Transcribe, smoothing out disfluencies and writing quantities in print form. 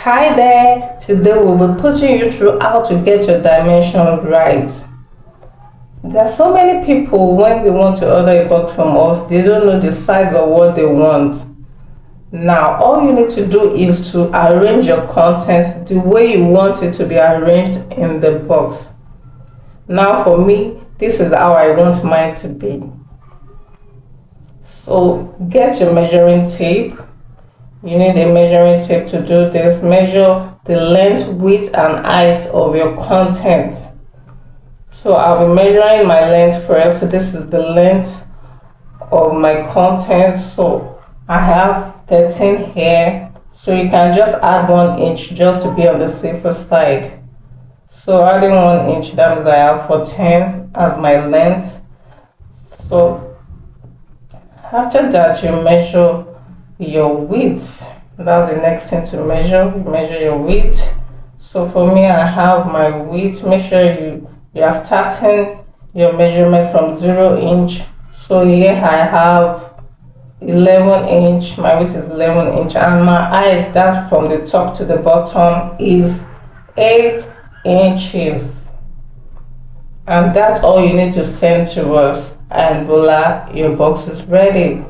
Hi there, today we'll be putting you through how to get your dimensions right. There are so many people when they want to order a box from us, they don't know the size of what they want. Now, all you need to do is to arrange your content the way you want it to be arranged in the box. Now, for me, this is how I want mine to be. So, get your measuring tape. You need a measuring tape to do this. Measure the length, width, and height of your content. So I'll be measuring my length first. This is the length of my content. So I have 13 here. So you can just add 1 inch just to be on the safer side. So adding 1 inch, that means I have 14 as my length. So after that, you measure your width. That's the next thing to measure. You measure your width. So for me, I have my width. Make sure you are starting your measurement from 0 inch. So here I have 11 inch. My width is 11 inch, and my height, that from the top to the bottom, is 8 inches. And that's all you need to send to us, and voila, your box is ready.